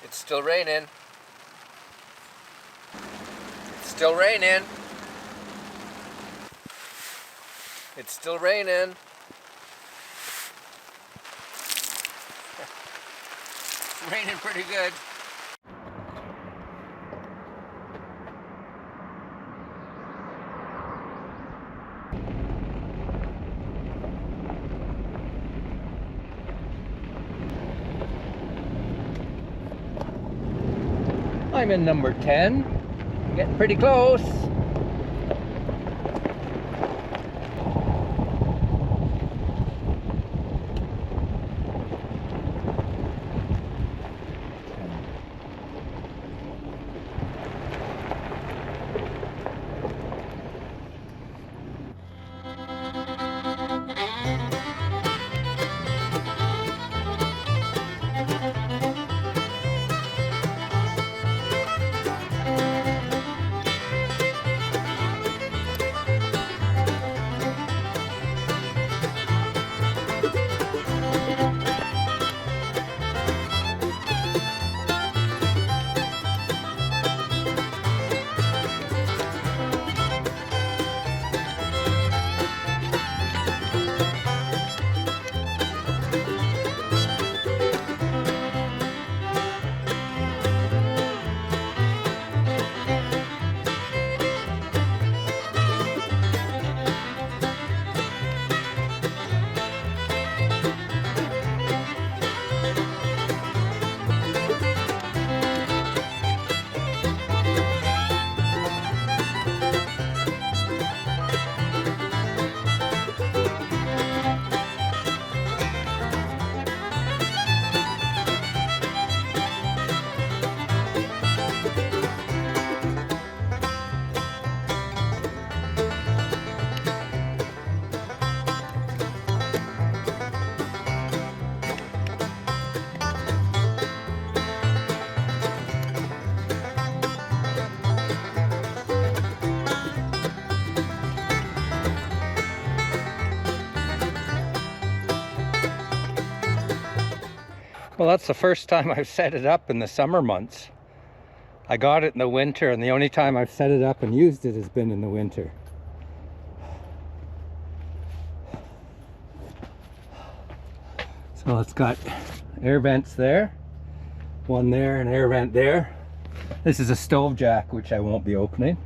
It's still raining. It's still raining. It's still raining. It's raining pretty good. I'm in number 10. Getting pretty close. Well, that's the first time I've set it up in the summer months. I got it in the winter, and the only time I've set it up and used it has been in the winter. So it's got air vents there, one there, and air vent there. This is a stove jack, which I won't be opening.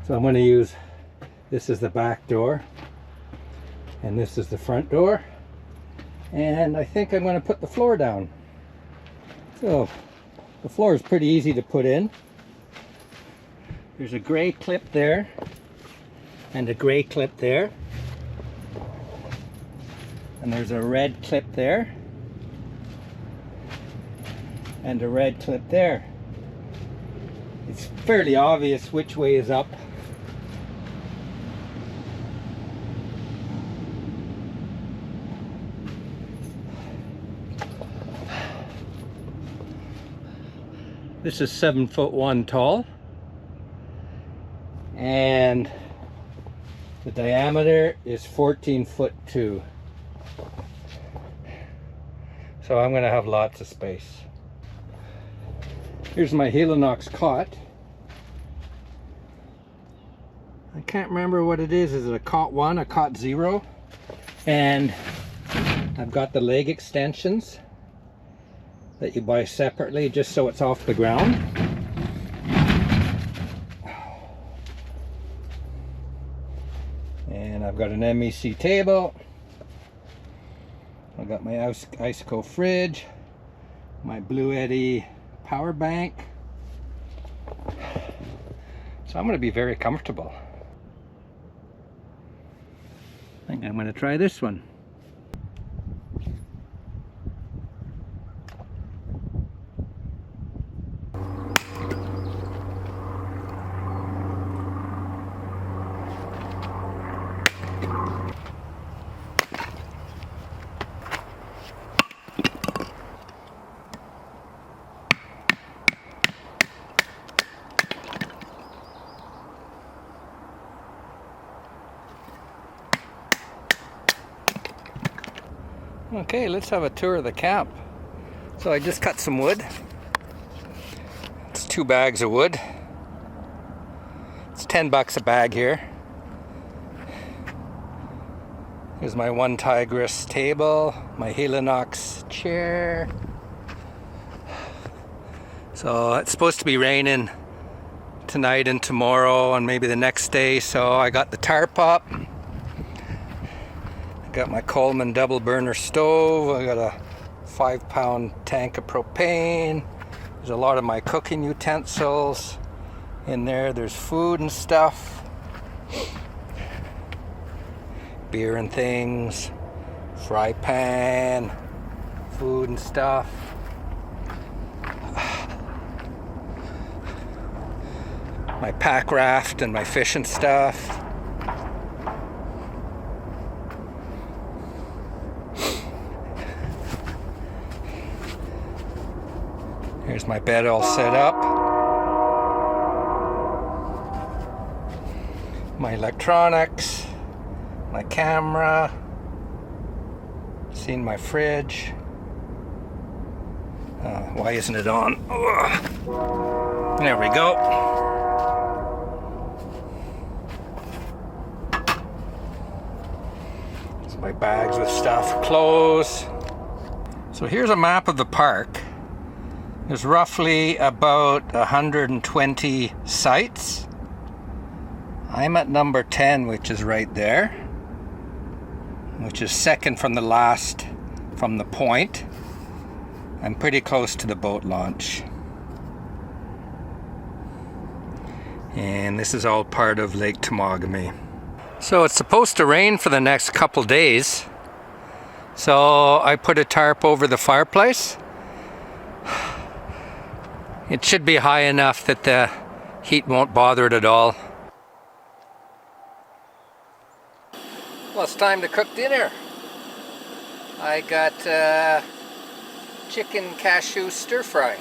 So I'm going to use, this is the back door, and this is the front door. And I think I'm going to put the floor down. So the floor is pretty easy to put in. There's a gray clip there and a gray clip there, and there's a red clip there and a red clip there. It's fairly obvious which way is up. This is 7'1" tall, and the diameter is 14'2". So I'm going to have lots of space. Here's my Helinox cot. I can't remember what it is. Is it a cot 1, a cot 0? And I've got the leg extensions that you buy separately just so it's off the ground. And I've got an MEC table. I've got my Icicle fridge, my Blue Eddy power bank. So I'm going to be very comfortable. I think I'm going to try this one. Okay, let's have a tour of the camp. So I just cut some wood 2 bags of wood. It's 10 bucks a bag here. Here's my one Tigris table, my Helinox chair. So it's supposed to be raining tonight and tomorrow and maybe the next day, so I got the tarp up. I got my Coleman double burner stove. I got a 5-pound tank of propane. There's a lot of my cooking utensils in there. There's food and stuff, beer and things, fry pan, food and stuff. My pack raft and my fishing stuff. Here's my bed all set up. My electronics, my camera, seen my fridge. Why isn't it on? Ugh. There we go. My bags with stuff, clothes. So here's a map of the park. There's roughly about 120 sites. I'm at number 10, which is right there, which is second from the last from the point. I'm pretty close to the boat launch. And this is all part of Lake Temagami. So it's supposed to rain for the next couple days. So I put a tarp over the fireplace. It should be high enough that the heat won't bother it at all. Well, it's time to cook dinner. I got chicken cashew stir fry.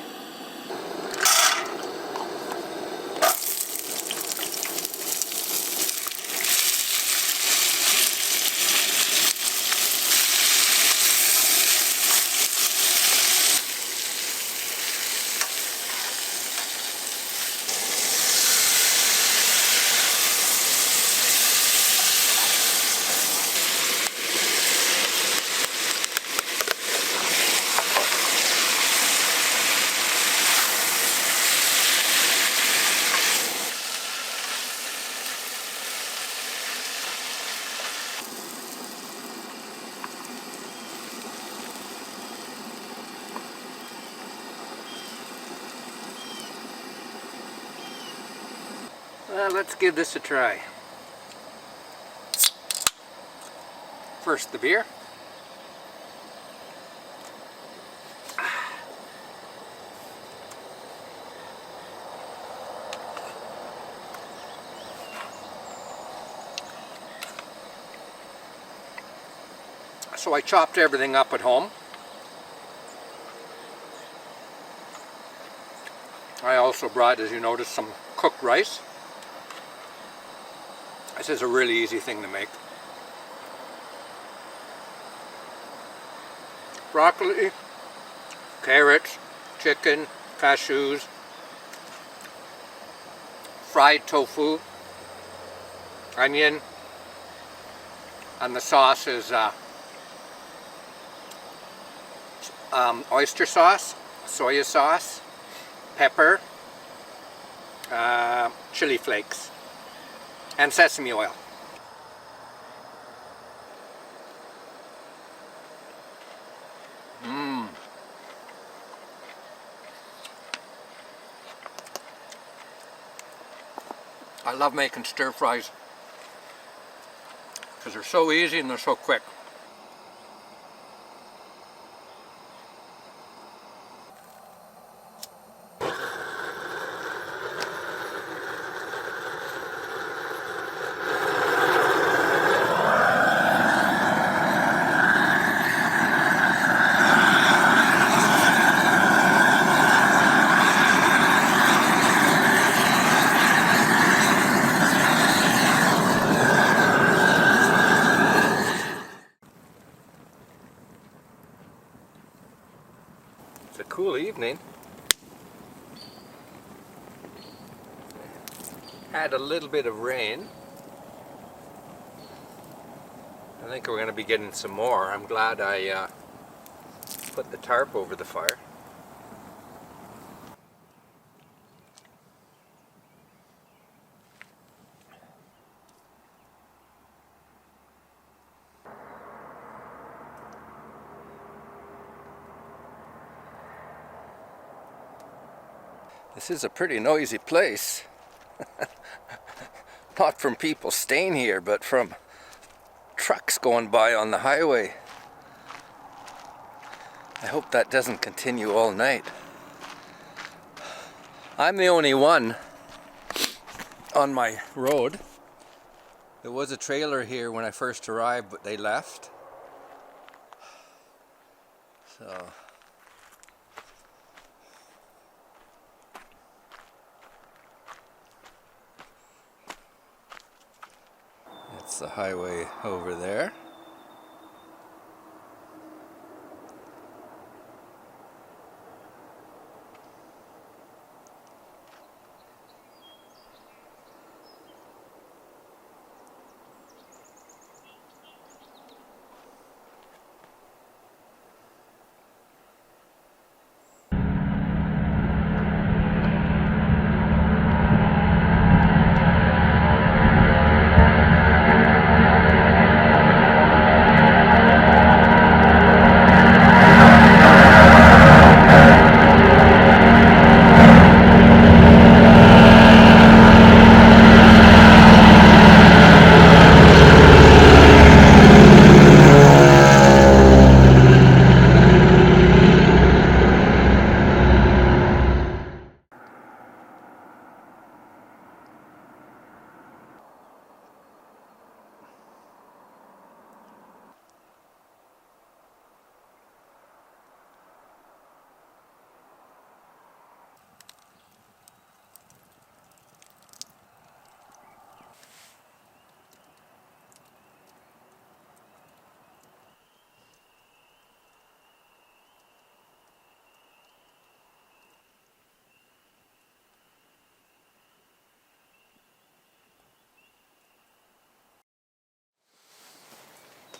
Well, let's give this a try. First the beer. So I chopped everything up at home. I also brought, as you noticed, some cooked rice. This is a really easy thing to make. Broccoli, carrots, chicken, cashews, fried tofu, onion, and the sauce is oyster sauce, soya sauce, pepper, chili flakes, and sesame oil. I love making stir fries because they're so easy and they're so quick. It's a cool evening. Had a little bit of rain. I think we're going to be getting some more. I'm glad I put the tarp over the fire. This is a pretty noisy place. Not from people staying here, but from trucks going by on the highway. I hope that doesn't continue all night. I'm the only one on my road. There was a trailer here when I first arrived, but they left. So that's the highway over there.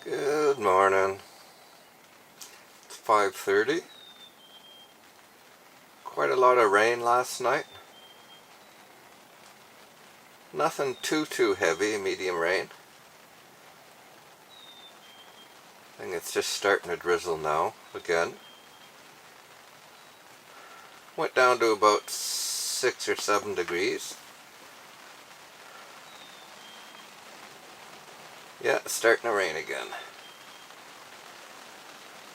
Good morning. It's 5:30. Quite a lot of rain last night. Nothing too heavy, medium rain. I think it's just starting to drizzle now again. Went down to about 6 or 7 degrees. Yeah, it's starting to rain again.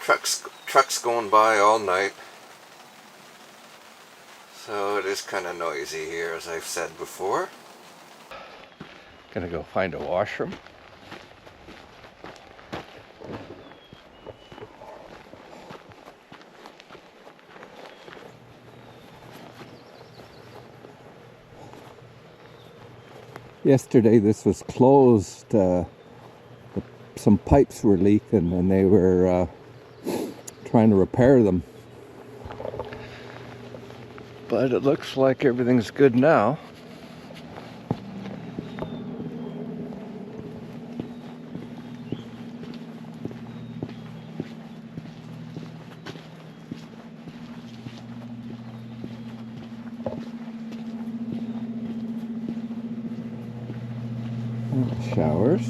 Trucks going by all night. So it is kind of noisy here, as I've said before. Gonna go find a washroom. Yesterday this was closed. Some pipes were leaking and they were trying to repair them. But it looks like everything's good now. Showers.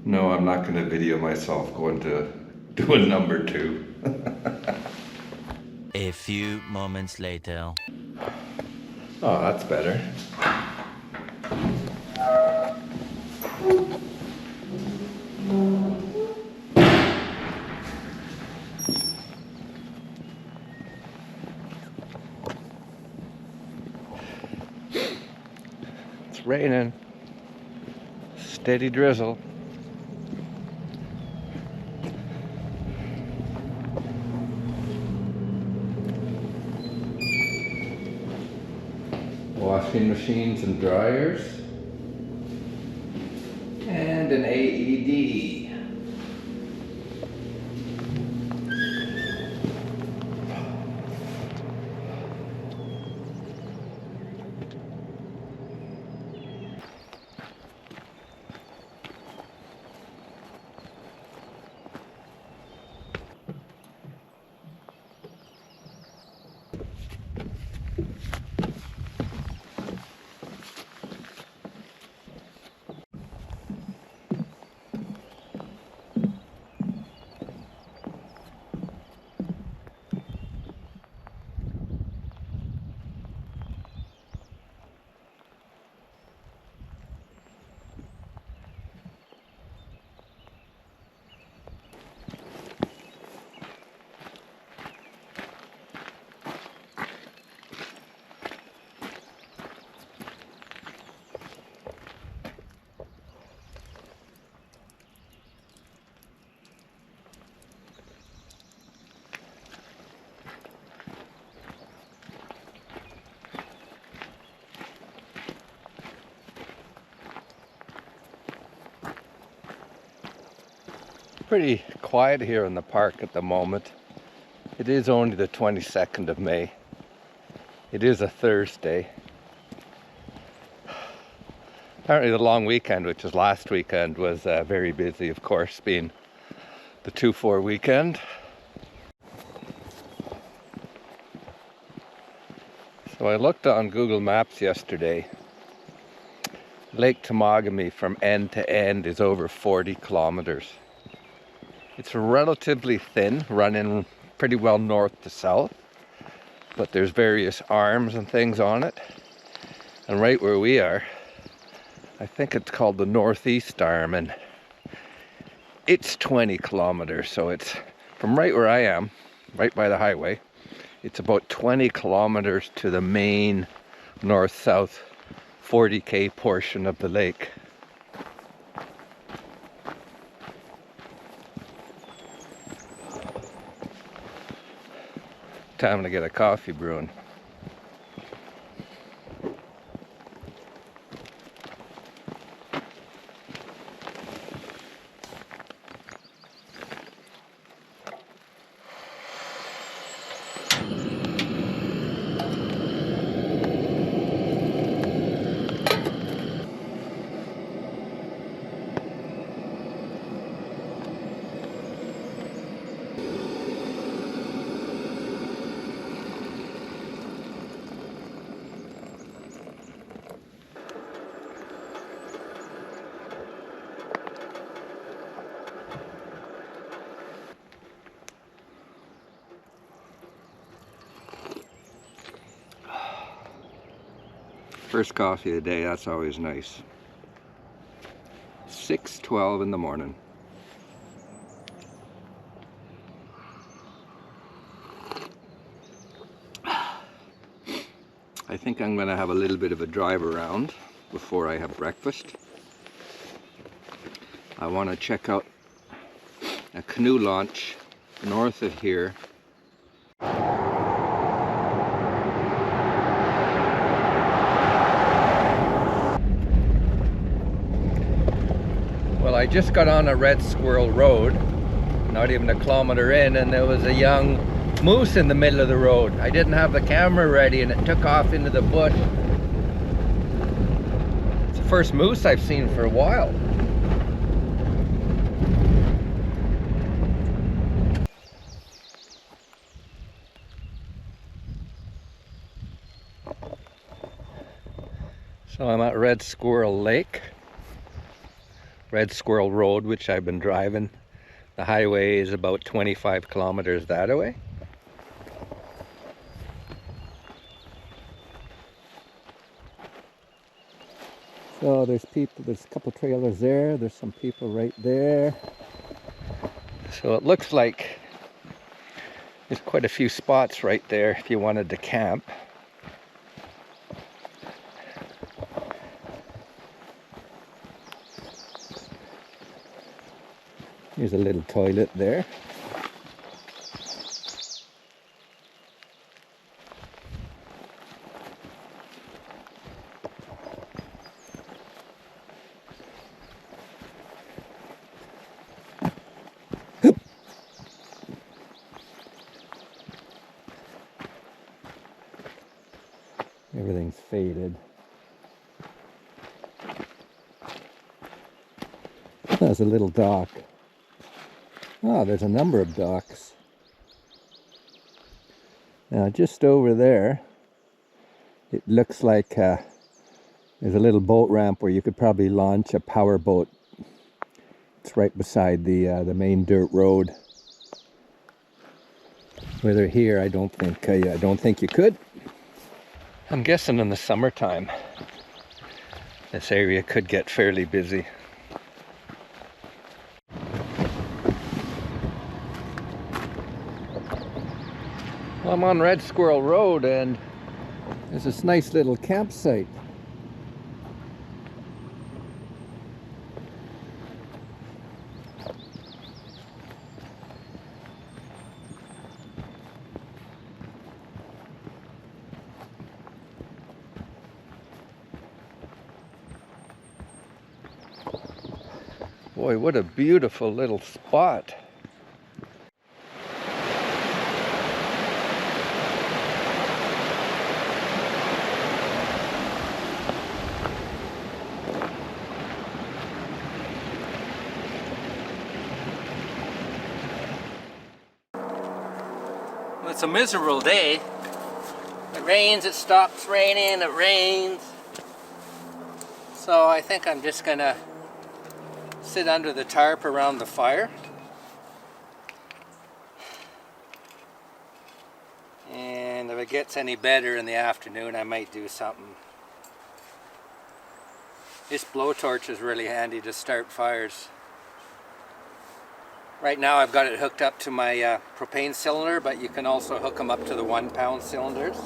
No, I'm not going to video myself going to doing number 2. A few moments later. Oh, that's better. It's raining. Steady drizzle. Washing machines and dryers. And an AED. Pretty quiet here in the park at the moment. It is only the 22nd of May. It is a Thursday. Apparently the long weekend, which was last weekend, was very busy, of course, being the 2-4 weekend. So I looked on Google Maps yesterday. Lake Temagami from end to end is over 40 kilometers. It's relatively thin, running pretty well north to south, but there's various arms and things on it. And right where we are, I think it's called the Northeast Arm, and it's 20 kilometers. So it's from right where I am, right by the highway, it's about 20 kilometers to the main north-south 40k portion of the lake. Time to get a coffee brewing. First coffee of the day, that's always nice. 6:12 in the morning. I think I'm going to have a little bit of a drive around before I have breakfast. I want to check out a canoe launch north of here. Well, I just got on a Red Squirrel Road, not even a kilometer in, and there was a young moose in the middle of the road. I didn't have the camera ready and it took off into the bush. It's the first moose I've seen for a while. So I'm at Red Squirrel Lake, Red Squirrel Road, which I've been driving. The highway is about 25 kilometers that way. So there's people, there's a couple trailers there, there's some people right there. So it looks like there's quite a few spots right there if you wanted to camp. Here's a little toilet there. Everything's faded. There's a little dock. Oh, there's a number of docks. Now just over there, it looks like there's a little boat ramp where you could probably launch a power boat. It's right beside the main dirt road. Whether here, I don't think you could. I'm guessing in the summertime, this area could get fairly busy. Well, I'm on Red Squirrel Road and there's this nice little campsite. Boy, what a beautiful little spot. Well, it's a miserable day. It rains, it stops raining, it rains. So I think I'm just gonna sit under the tarp around the fire. And if it gets any better in the afternoon, I might do something. This blowtorch is really handy to start fires. Right now I've got it hooked up to my propane cylinder, but you can also hook them up to the 1 pound cylinders.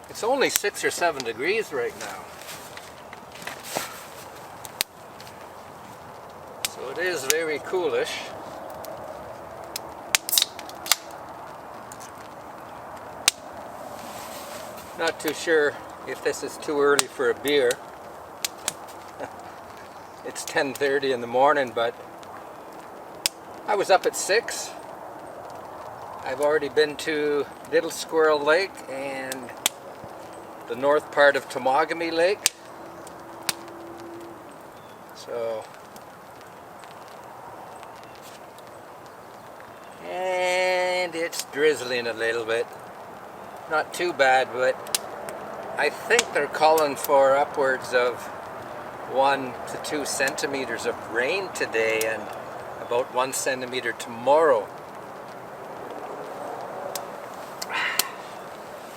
It's only 6 or 7 degrees right now. So it is very coolish. Not too sure if this is too early for a beer. It's 10:30 in the morning, but I was up at 6. I've already been to Red Squirrel Lake and the north part of Temagami Lake. So, and it's drizzling a little bit. Not too bad, but I think they're calling for upwards of 1 to 2 centimeters of rain today and about 1 centimeter tomorrow.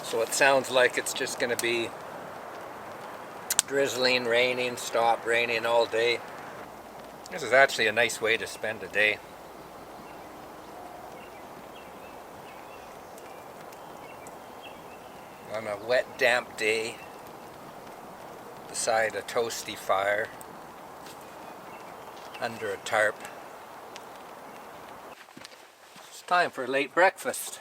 So it sounds like it's just going to be drizzling, raining, stop raining all day. This is actually a nice way to spend a day. On a wet, damp day. beside a toasty fire under a tarp. It's time for a late breakfast.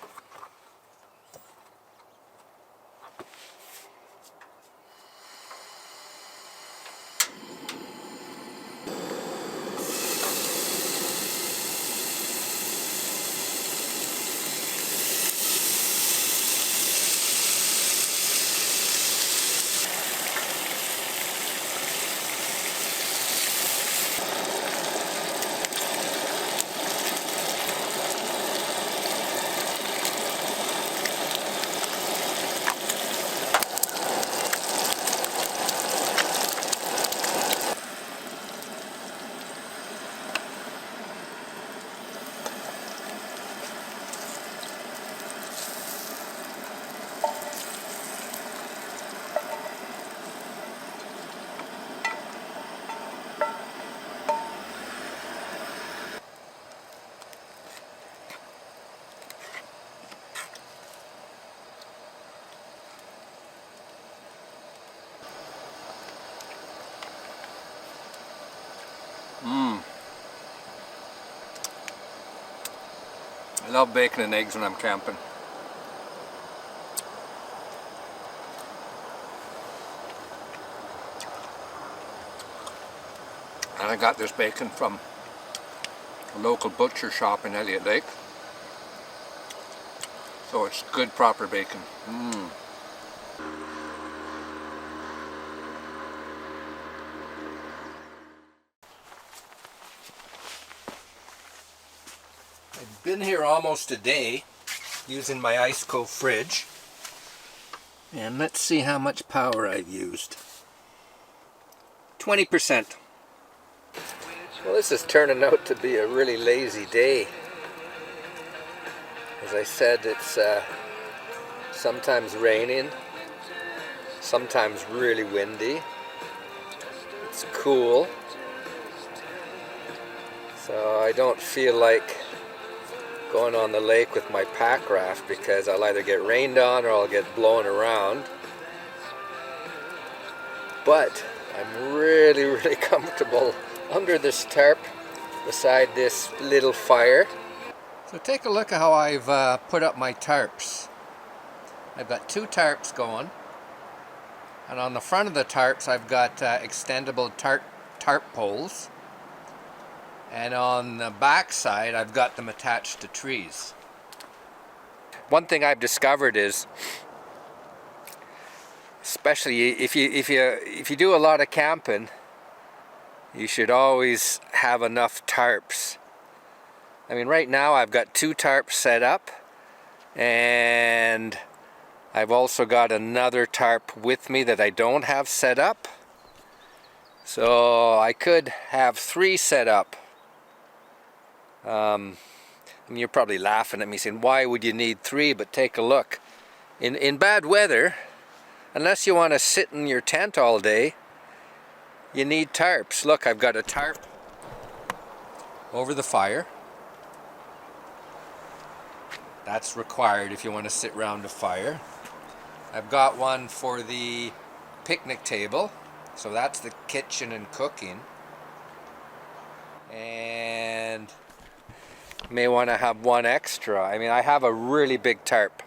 I love bacon and eggs when I'm camping. And I got this bacon from a local butcher shop in Elliott Lake. So it's good, proper bacon. I've been here almost a day using my Ice Cove fridge. And let's see how much power I've used. 20%. Well, this is turning out to be a really lazy day. As I said, it's sometimes raining, sometimes really windy. It's cool. So I don't feel like going on the lake with my pack raft because I'll either get rained on or I'll get blown around. But I'm really, really comfortable under this tarp beside this little fire. So take a look at how I've put up my tarps. I've got two tarps going, and on the front of the tarps I've got extendable tarp poles, and on the back side I've got them attached to trees. One thing I've discovered is, especially if you do a lot of camping, you should always have enough tarps. I mean, right now I've got two tarps set up, and I've also got another tarp with me that I don't have set up. So I could have three set up. I mean, you're probably laughing at me saying, why would you need three? But take a look. In bad weather, unless you want to sit in your tent all day, you need tarps. Look, I've got a tarp over the fire. That's required if you want to sit around a fire. I've got one for the picnic table, so that's the kitchen and cooking. And may want to have one extra. I mean, I have a really big tarp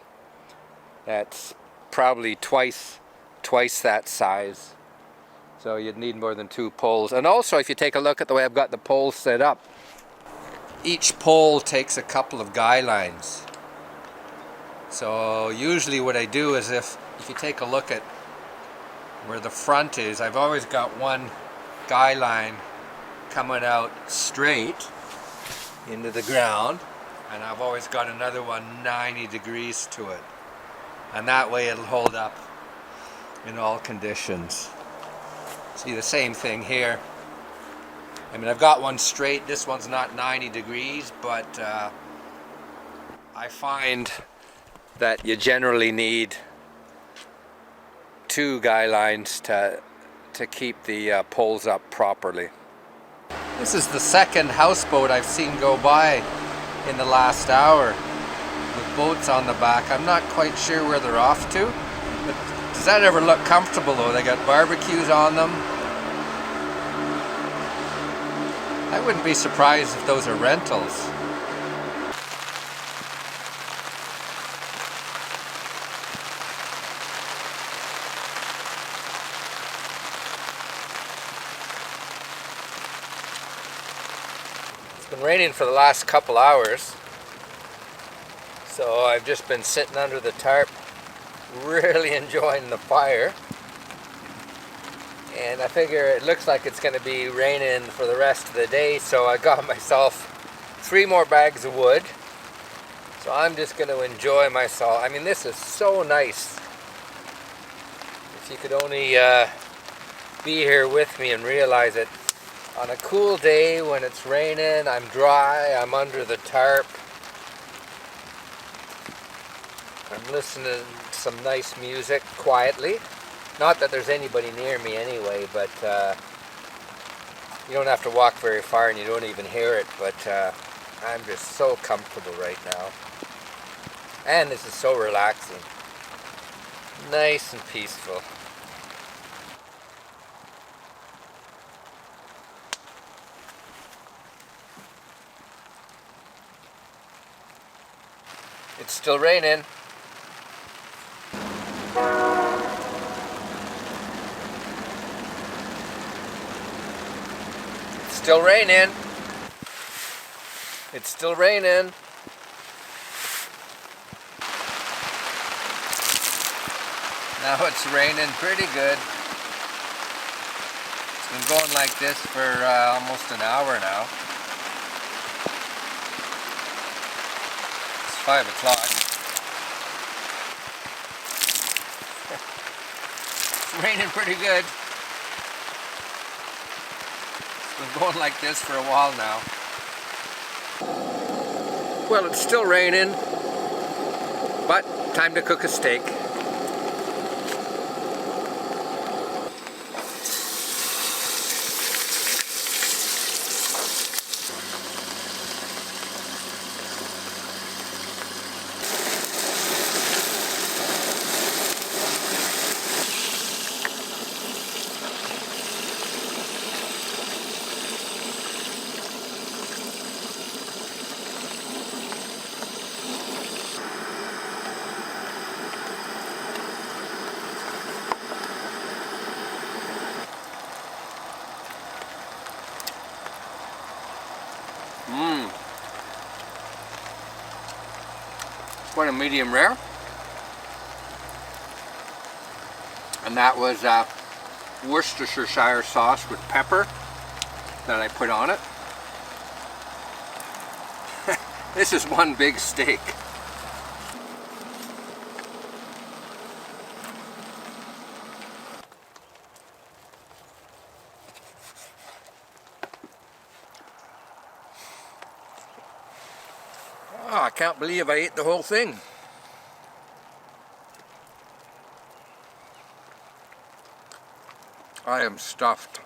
that's probably twice that size. So you'd need more than two poles. And also, if you take a look at the way I've got the poles set up, each pole takes a couple of guy lines. So usually what I do is if you take a look at where the front is, I've always got one guy line coming out straight into the ground, and I've always got another one 90 degrees to it. And that way it'll hold up in all conditions. See, the same thing here. I mean, I've got one straight. This one's not 90 degrees, but I find that you generally need two guy lines to keep the poles up properly. This is the second houseboat I've seen go by in the last hour with boats on the back. I'm not quite sure where they're off to, but to Does that ever look comfortable though? They got barbecues on them. I wouldn't be surprised if those are rentals. It's been raining for the last couple hours, so I've just been sitting under the tarp, really enjoying the fire. And I figure it looks like it's going to be raining for the rest of the day, so I got myself 3 more bags of wood. So I'm just going to enjoy myself. I mean, this is so nice. If you could only be here with me and realize it. On a cool day when it's raining, I'm dry, I'm under the tarp. I'm listening to some nice music quietly. Not that there's anybody near me anyway, but you don't have to walk very far and you don't even hear it, but I'm just so comfortable right now. And this is so relaxing. Nice and peaceful. It's still raining. Still raining. It's still raining. Now it's raining pretty good. It's been going like this for almost an hour now. It's 5 o'clock. It's raining pretty good. Been going like this for a while now. Well, it's still raining, but time to cook a steak. Quite a medium rare. And that was Worcestershire sauce with pepper that I put on it. This is one big steak. Oh, I can't believe I ate the whole thing. I am stuffed.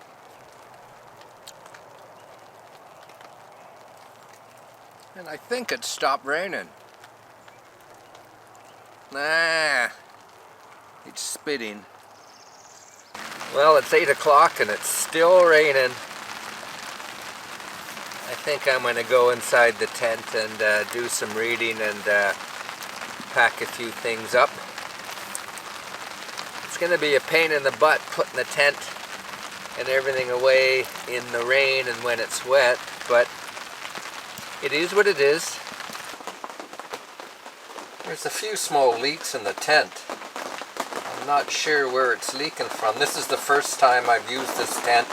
And I think it stopped raining. Nah, it's spitting. Well, it's 8 o'clock and it's still raining. I think I'm going to go inside the tent and do some reading and pack a few things up. It's going to be a pain in the butt putting the tent and everything away in the rain and when it's wet, but it is what it is. There's a few small leaks in the tent. I'm not sure where it's leaking from. This is the first time I've used this tent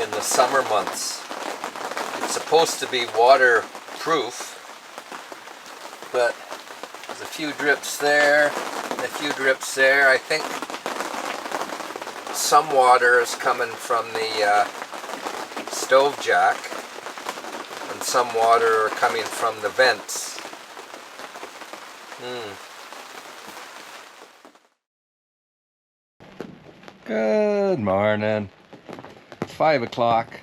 in the summer months. It's supposed to be waterproof, but there's a few drips there and a few drips there. I think some water is coming from the stove jack and some water are coming from the vents. Good morning. It's 5 o'clock.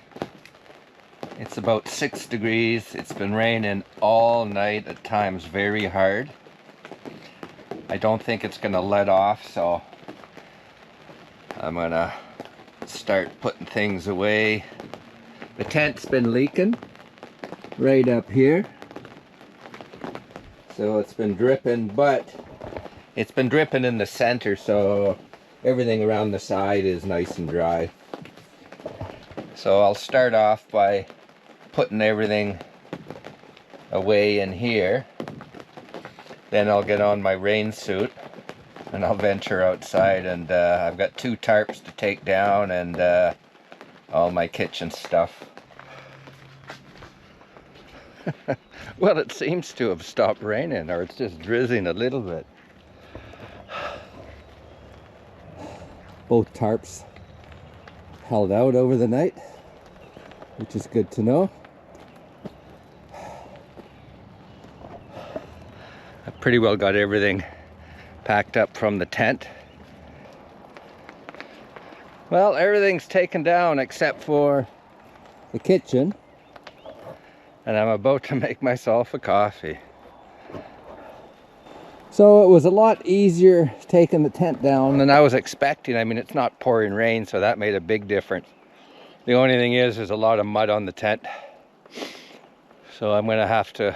It's about 6 degrees. It's been raining all night, at times very hard. I don't think it's going to let off, so I'm gonna start putting things away. The tent's been leaking right up here, so it's been dripping, but it's been dripping in the center, so everything around the side is nice and dry. So I'll start off by putting everything away in here. Then I'll get on my rain suit and I'll venture outside, and I've got 2 tarps to take down and all my kitchen stuff. Well, it seems to have stopped raining, or it's just drizzling a little bit. Both tarps held out over the night, which is good to know. I pretty well got everything packed up from the tent. Well, everything's taken down except for the kitchen, and I'm about to make myself a coffee. So it was a lot easier taking the tent down than I was expecting. I mean, it's not pouring rain, so that made a big difference. The only thing is there's a lot of mud on the tent, so I'm gonna have to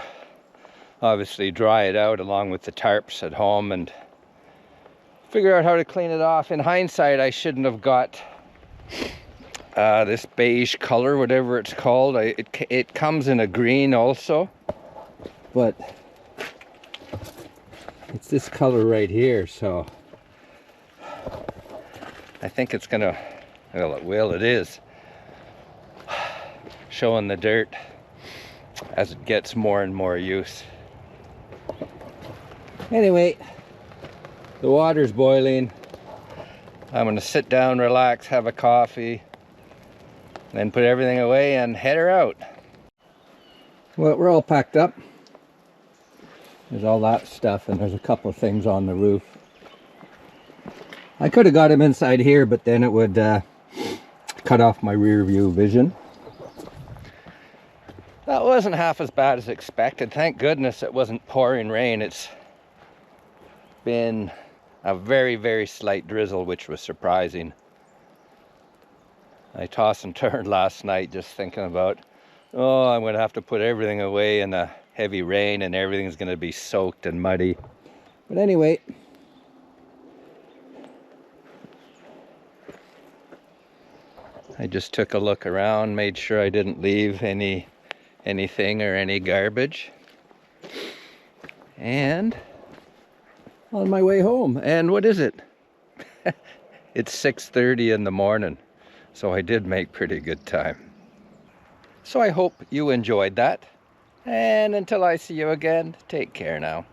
obviously dry it out along with the tarps at home and figure out how to clean it off. In hindsight, I shouldn't have got this beige color, whatever it's called. It comes in a green also, but it's this color right here, so I think it's gonna, well, it is showing the dirt as it gets more and more use. Anyway, the water's boiling. I'm gonna sit down, relax, have a coffee, then put everything away and head her out. Well, we're all packed up. There's all that stuff, and there's a couple of things on the roof. I could have got him inside here, but then it would cut off my rear view vision. That wasn't half as bad as expected. Thank goodness it wasn't pouring rain. It's been a very, very slight drizzle, which was surprising. I tossed and turned last night just thinking about, oh, I'm going to have to put everything away in a heavy rain and everything's going to be soaked and muddy. But anyway, I just took a look around, made sure I didn't leave anything or any garbage, and on my way home. And what is it? It's 6:30 in the morning, so I did make pretty good time. So I hope you enjoyed that, and until I see you again, take care now.